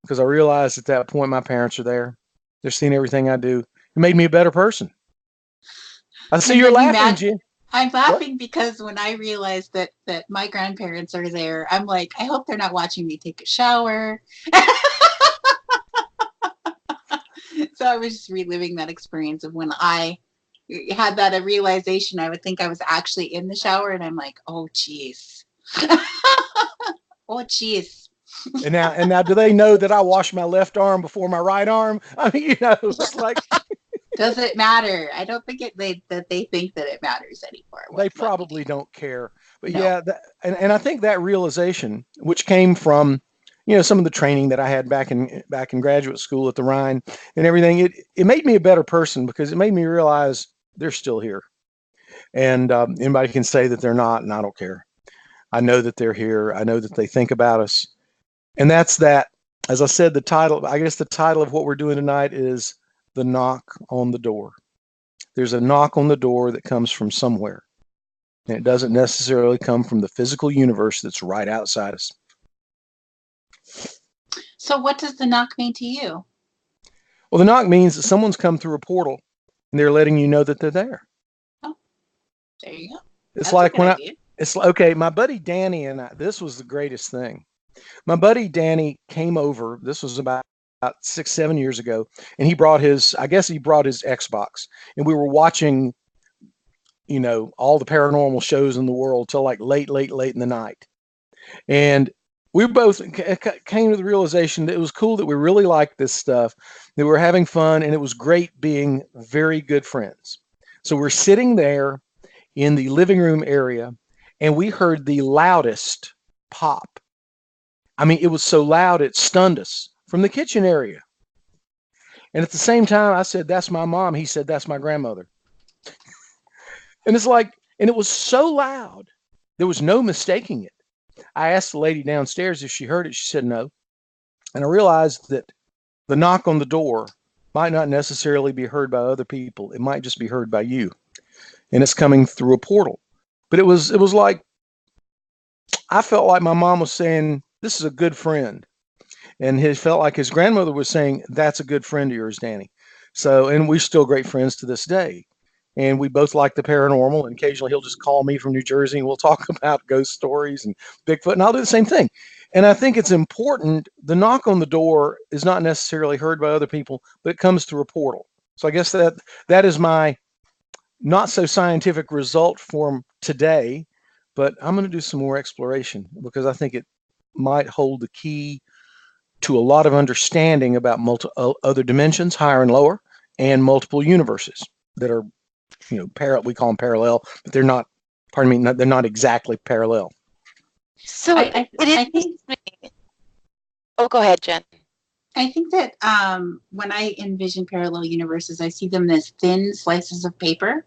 because I realized at that point my parents are there. They're seeing everything I do. It made me a better person. I see you're laughing, Jen. I'm laughing because when I realized that my grandparents are there, I'm like, I hope they're not watching me take a shower. So I was just reliving that experience of when I had that realization. I would think I was actually in the shower, and I'm like, oh geez, oh geez. And now, do they know that I wash my left arm before my right arm? I mean, it's like Does it matter? I don't think they think that it matters anymore. they probably don't care. But No. yeah, and I think that realization, which came from, some of the training that I had back in graduate school at the Rhine and everything, it made me a better person because it made me realize they're still here. And anybody can say that they're not, and I don't care. I know that they're here. I know that they think about us. And that's that. As I said, I guess the title of what we're doing tonight is The Knock on the Door. There's a knock on the door that comes from somewhere. And it doesn't necessarily come from the physical universe that's right outside us. So what does the knock mean to you? Well, the knock means that someone's come through a portal and they're letting you know that they're there. Oh, there you go. It's That's like when idea. it's okay, my buddy Danny and I, this was the greatest thing. My buddy Danny came over, this was about 6-7 years ago, and he brought his Xbox, and we were watching, all the paranormal shows in the world till like late in the night. And we both came to the realization that it was cool that we really liked this stuff, that we were having fun, and it was great being very good friends. So we're sitting there in the living room area, and we heard the loudest pop. I mean, it was so loud, it stunned us from the kitchen area. And at the same time, I said, that's my mom. He said, that's my grandmother. And it was so loud, there was no mistaking it. I asked the lady downstairs if she heard it. She said no. And I realized that the knock on the door might not necessarily be heard by other people. It might just be heard by you. And it's coming through a portal. But it was like, I felt like my mom was saying, this is a good friend. And he felt like his grandmother was saying, that's a good friend of yours, Danny. So, and we're still great friends to this day. And we both like the paranormal. And occasionally he'll just call me from New Jersey and we'll talk about ghost stories and Bigfoot, and I'll do the same thing. And I think it's important. The knock on the door is not necessarily heard by other people, but it comes through a portal. So I guess that is my not so scientific result for today, but I'm going to do some more exploration because I think it might hold the key to a lot of understanding about other dimensions, higher and lower, and multiple universes that are, we call them parallel, but they're not. Pardon me, they're not exactly parallel. So I think. Oh, go ahead, Jen. I think that when I envision parallel universes, I see them as thin slices of paper,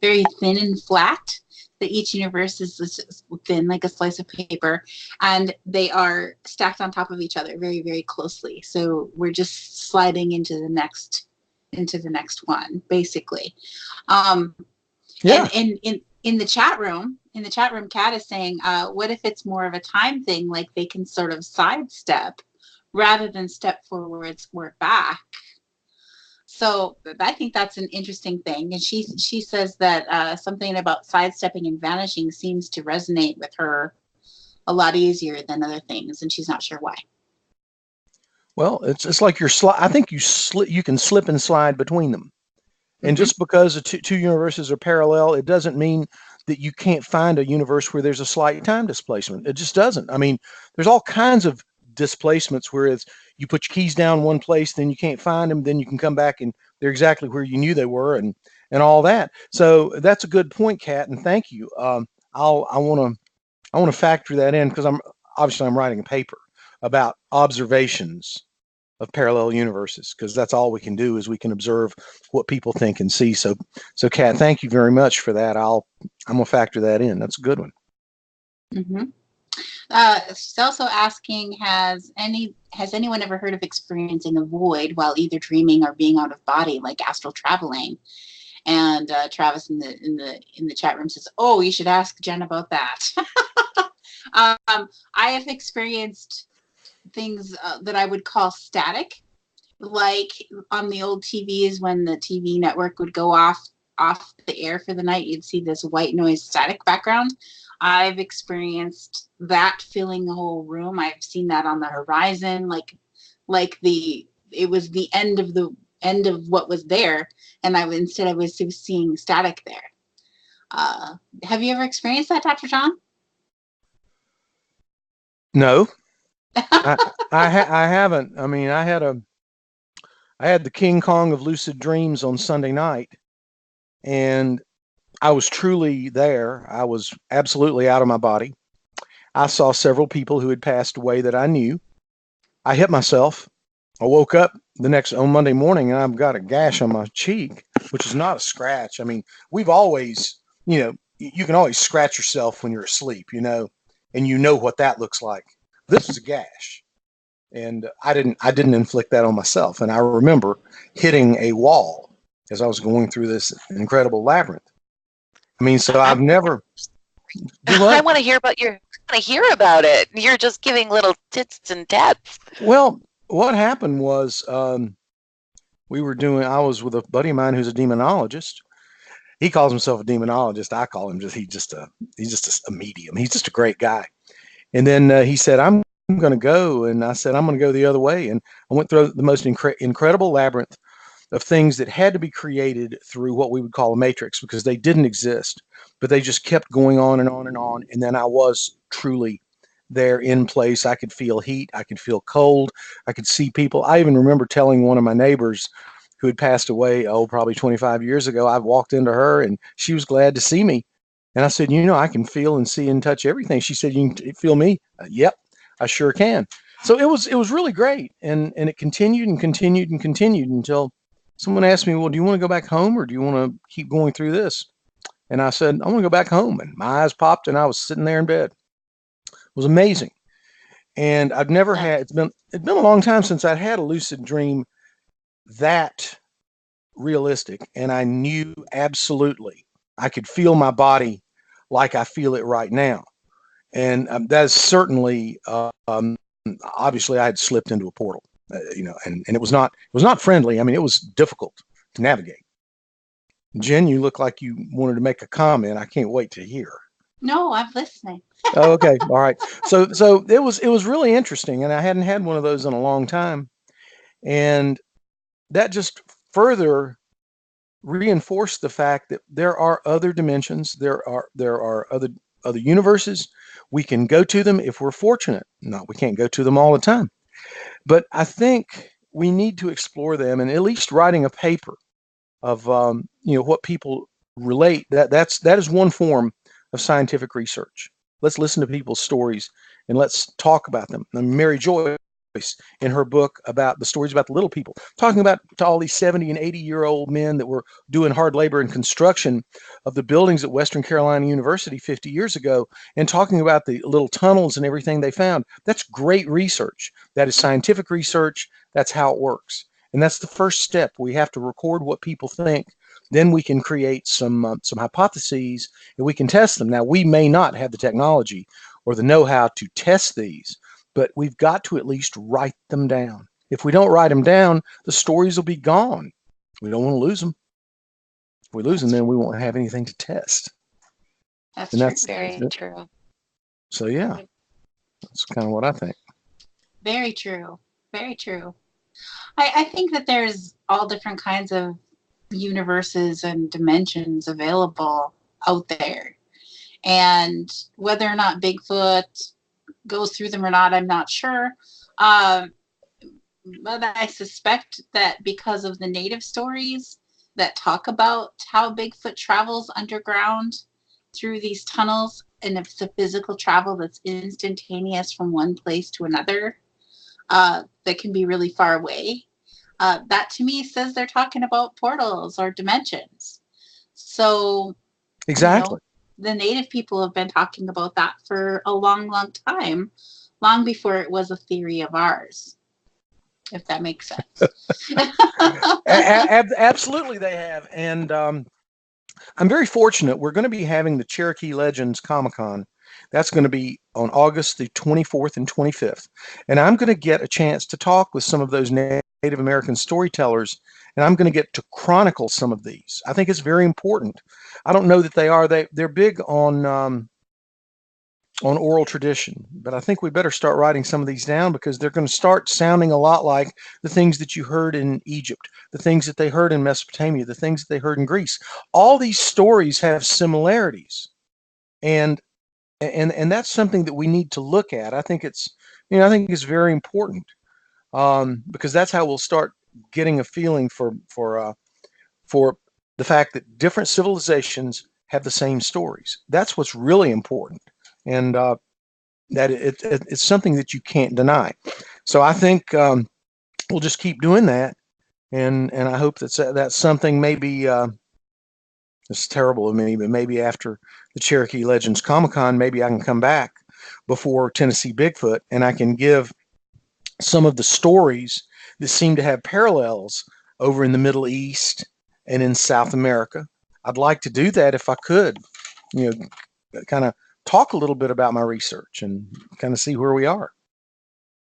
very thin and flat. That each universe is thin, like a slice of paper, and they are stacked on top of each other very, very closely. So we're just sliding into the next one, basically. Yeah. And in the chat room, Kat is saying, what if it's more of a time thing, like they can sort of sidestep rather than step forwards or back? So I think that's an interesting thing. And she says that something about sidestepping and vanishing seems to resonate with her a lot easier than other things, and she's not sure why. Well, it's like I think you can slip and slide between them. And Mm-hmm. just because the two universes are parallel, it doesn't mean that you can't find a universe where there's a slight time displacement. It just doesn't. I mean, there's all kinds of displacements where you put your keys down one place, then you can't find them, then you can come back and they're exactly where you knew they were, and all that. So that's a good point, Kat, and thank you. I want to factor that in because I'm writing a paper about observations of parallel universes, because that's all we can do is we can observe what people think and see. So Kat, thank you very much for that. I'm gonna factor that in. That's a good one. Mm-hmm. She's also asking, has anyone ever heard of experiencing a void while either dreaming or being out of body, like astral traveling? And Travis in the chat room says, "Oh, you should ask Jen about that." I have experienced things that I would call static, like on the old TVs when the TV network would go off off the air for the night, you'd see this white noise static background. I've experienced that filling the whole room. I've seen that on the horizon, it was the end of what was there, and I was seeing static there. Have you ever experienced that, Dr. John? No, I haven't. I mean, I had the King Kong of lucid dreams on Sunday night, and I was truly there. I was absolutely out of my body. I saw several people who had passed away that I knew. I hit myself. I woke up on Monday morning, and I've got a gash on my cheek, which is not a scratch. I mean, we've always, you can always scratch yourself when you're asleep, and you know what that looks like. This is a gash. And I didn't inflict that on myself. And I remember hitting a wall as I was going through this incredible labyrinth. I mean, so I've never. I want to hear about it. You're just giving little tits and tats. Well, what happened was I was with a buddy of mine who's a demonologist. He calls himself a demonologist. I call him he's just a medium. He's just a great guy. And then he said, I'm going to go. And I said, I'm going to go the other way. And I went through the most incredible labyrinth of things that had to be created through what we would call a matrix, because they didn't exist, but they just kept going on and on and on. And then I was truly there in place. I could feel heat. I could feel cold. I could see people. I even remember telling one of my neighbors who had passed away, probably 25 years ago, I walked into her and she was glad to see me. And I said, I can feel and see and touch everything. She said, you can feel me? Yep, I sure can. So it was really great. And it continued and continued and continued until someone asked me, well, do you want to go back home or do you want to keep going through this? And I said, I want to go back home. And my eyes popped and I was sitting there in bed. It was amazing. And I've never had, it's been a long time since I'd had a lucid dream that realistic. And I knew absolutely I could feel my body like I feel it right now. And that's certainly, obviously I had slipped into a portal, and it was not friendly. I mean, it was difficult to navigate. Jen, you look like you wanted to make a comment. I can't wait to hear. No, I'm listening. Oh, okay. All right. So it was really interesting, and I hadn't had one of those in a long time. And that just further reinforced the fact that there are other dimensions, there are other universes. We can go to them if we're fortunate. No, we can't go to them all the time. But I think we need to explore them, and at least writing a paper of what people relate. That is one form of scientific research. Let's listen to people's stories and let's talk about them. And Mary Joyce, in her book about the stories about the little people, talking about to all these 70 and 80-year-old men that were doing hard labor and construction of the buildings at Western Carolina University 50 years ago, and talking about the little tunnels and everything they found. That's great research. That is scientific research. That's how it works. And that's the first step. We have to record what people think. Then we can create some hypotheses and we can test them. Now, we may not have the technology or the know-how to test these, but we've got to at least write them down. If we don't write them down, the stories will be gone. We don't want to lose them. If we lose them, then we won't have anything to test. That's very true. So, yeah, that's kind of what I think. Very true. Very true. I think that there's all different kinds of universes and dimensions available out there. And whether or not Bigfoot goes through them or not, I'm not sure. But I suspect that because of the native stories that talk about how Bigfoot travels underground through these tunnels, and if it's a physical travel that's instantaneous from one place to another, that can be really far away. That to me says they're talking about portals or dimensions. So Exactly. The native people have been talking about that for a long, long time, long before it was a theory of ours, if that makes sense. Absolutely, they have. And I'm very fortunate. We're going to be having the Cherokee Legends Comicon That's going to be on August the 24th and 25th. And I'm going to get a chance to talk with some of those Native American storytellers, and I'm going to get to chronicle some of these. I think it's very important. I don't know that they are. They're big on oral tradition, but I think we better start writing some of these down because they're going to start sounding a lot like the things that you heard in Egypt, the things that they heard in Mesopotamia, the things that they heard in Greece. All these stories have similarities, and that's something that we need to look at. I think it's I think it's very important, because that's how we'll start getting a feeling for the fact that different civilizations have the same stories. That's what's really important, and that it's something that you can't deny. So I think we'll just keep doing that, and I hope that's something. Maybe it's terrible of me, but maybe after the Cherokee Legends Comicon, maybe I can come back before Tennessee Bigfoot, and I can give some of the stories that seem to have parallels over in the Middle East and in South America. I'd like to do that if I could, kind of talk a little bit about my research and kind of see where we are.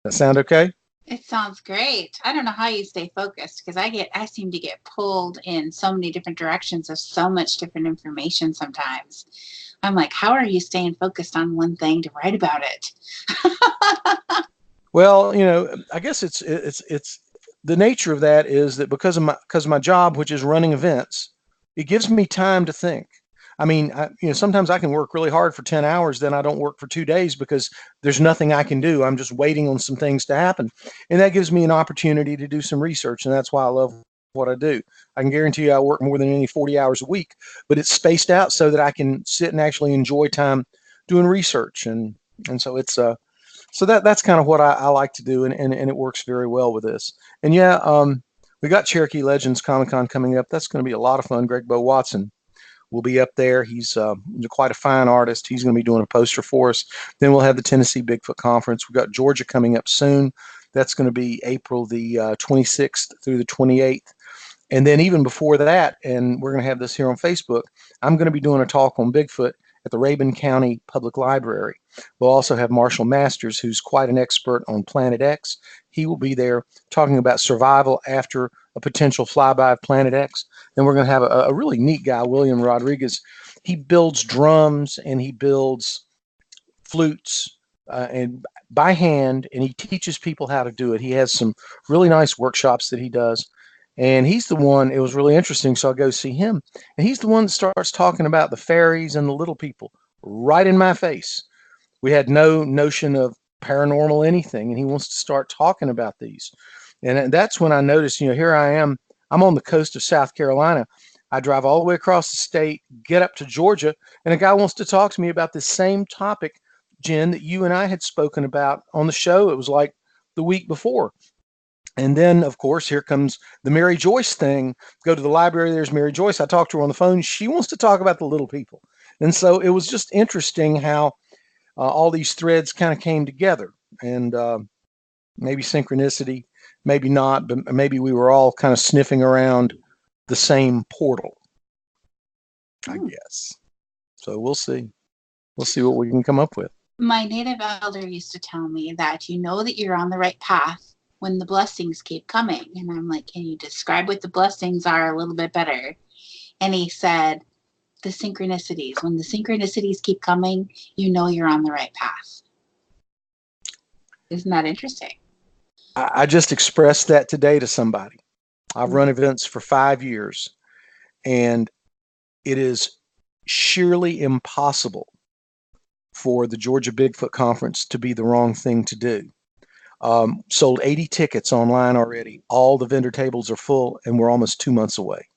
That sound okay? It sounds great. I don't know how you stay focused because I seem to get pulled in so many different directions of so much different information sometimes. I'm like, how are you staying focused on one thing to write about it? Well, I guess it's the nature of that is that because of my job, which is running events, it gives me time to think. I mean, sometimes I can work really hard for 10 hours, then I don't work for 2 days because there's nothing I can do. I'm just waiting on some things to happen. And that gives me an opportunity to do some research. And that's why I love what I do. I can guarantee you I work more than any 40 hours a week, but it's spaced out so that I can sit and actually enjoy time doing research. And so it's, so that's kind of what I like to do. And it works very well with this. And we got Cherokee Legends Comicon coming up. That's going to be a lot of fun. Greg Bo Watson will be up there. He's quite a fine artist. He's going to be doing a poster for us. Then we'll have the Tennessee Bigfoot Conference. We've got Georgia coming up soon. That's going to be April the 26th through the 28th. And then even before that, and we're going to have this here on Facebook, I'm going to be doing a talk on Bigfoot at the Rabun County Public Library. We'll also have Marshall Masters, who's quite an expert on Planet X. He will be there talking about survival after a potential flyby of Planet X. Then we're going to have a really neat guy, William Rodriguez. He builds drums and he builds flutes and by hand, and he teaches people how to do it. He has some really nice workshops that he does. And he's the one, it was really interesting, so I'll go see him. And he's the one that starts talking about the fairies and the little people right in my face. We had no notion of paranormal anything, and he wants to start talking about these. And that's when I noticed, here I am. I'm on the coast of South Carolina. I drive all the way across the state, get up to Georgia, and a guy wants to talk to me about the same topic, Jen, that you and I had spoken about on the show. It was like the week before. And then, of course, here comes the Mary Joyce thing. Go to the library, there's Mary Joyce. I talked to her on the phone. She wants to talk about the little people. And so it was just interesting how all these threads kind of came together. And maybe synchronicity, maybe not, but maybe we were all kind of sniffing around the same portal, I guess. So we'll see. We'll see what we can come up with. My native elder used to tell me that you know that you're on the right path when the blessings keep coming. And I'm like, can you describe what the blessings are a little bit better? And he said, the synchronicities. When the synchronicities keep coming, you know you're on the right path. Isn't that interesting? I just expressed that today to somebody. I've run events for 5 years, and it is sheerly impossible for the Georgia Bigfoot Conference to be the wrong thing to do. Sold 80 tickets online already. All the vendor tables are full, and we're almost 2 months away.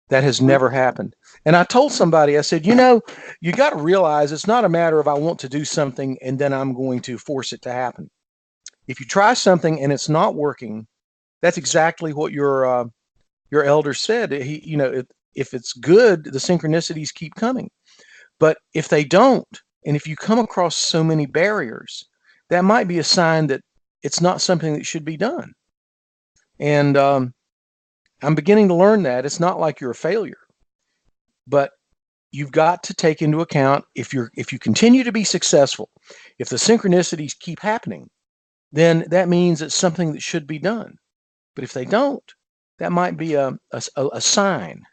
That has never happened. And I told somebody, I said, you got to realize it's not a matter of I want to do something and then I'm going to force it to happen. If you try something and it's not working, that's exactly what your elder said. If it's good, the synchronicities keep coming. But if they don't, and if you come across so many barriers, that might be a sign that it's not something that should be done. And I'm beginning to learn that it's not like you're a failure, but you've got to take into account if you continue to be successful, if the synchronicities keep happening, then that means it's something that should be done. But if they don't, that might be a sign.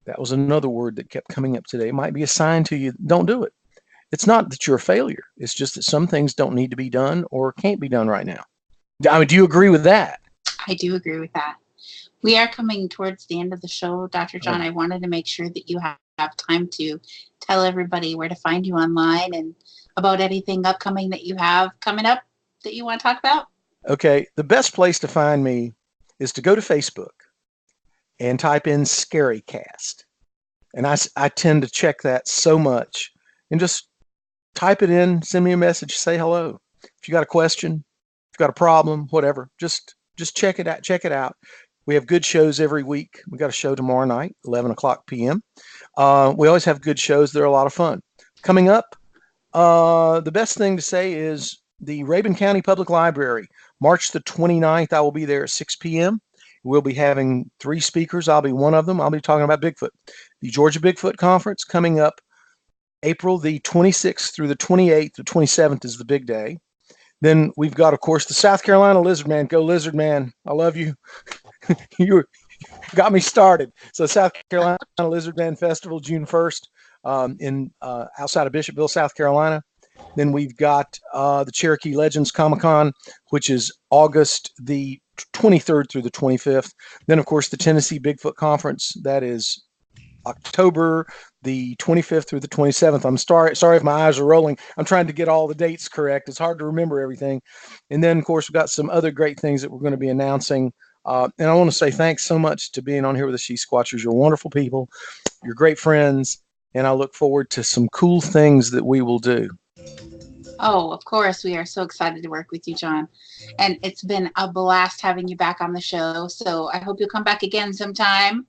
That was another word that kept coming up today. It might be a sign to you, don't do it. It's not that you're a failure. It's just that some things don't need to be done or can't be done right now. I mean, do you agree with that? I do agree with that. We are coming towards the end of the show, Dr. John. I wanted to make sure that you have time to tell everybody where to find you online and about anything upcoming that you have coming up that you want to talk about. Okay, the best place to find me is to go to Facebook and type in Scarycast. And I tend to check that so much, and just type it in, send me a message, say hello. If you got a question, if you got a problem, whatever, just check it out. Check it out. We have good shows every week. We got a show tomorrow night, 11 o'clock p.m. We always have good shows. They're a lot of fun. Coming up, the best thing to say is the Rabun County Public Library, March the 29th. I will be there at 6 p.m. We'll be having 3 speakers. I'll be one of them. I'll be talking about Bigfoot. The Georgia Bigfoot Conference coming up April the 26th through the 28th. The 27th is the big day. Then we've got, of course, the South Carolina Lizardman. Go Lizardman. I love you. You got me started. So South Carolina Lizardman Festival, June 1st, in outside of Bishopville, South Carolina. Then we've got the Cherokee Legends Comicon, which is August the 23rd through the 25th. Then, of course, the Tennessee Bigfoot Conference. That is October the 25th through the 27th. I'm sorry if my eyes are rolling. I'm trying to get all the dates correct. It's hard to remember everything. And then, of course, we've got some other great things that we're going to be announcing. And I want to say thanks so much to being on here with the She-Squatchers. You're wonderful people. You're great friends. And I look forward to some cool things that we will do. Oh, of course. We are so excited to work with you, John. And it's been a blast having you back on the show. So I hope you'll come back again sometime.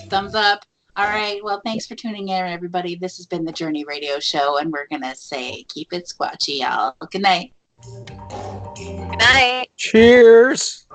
Thumbs up. All right. Well, thanks for tuning in, everybody. This has been the Journey Radio Show, and we're going to say keep it squatchy, y'all. Good night. Good night. Cheers.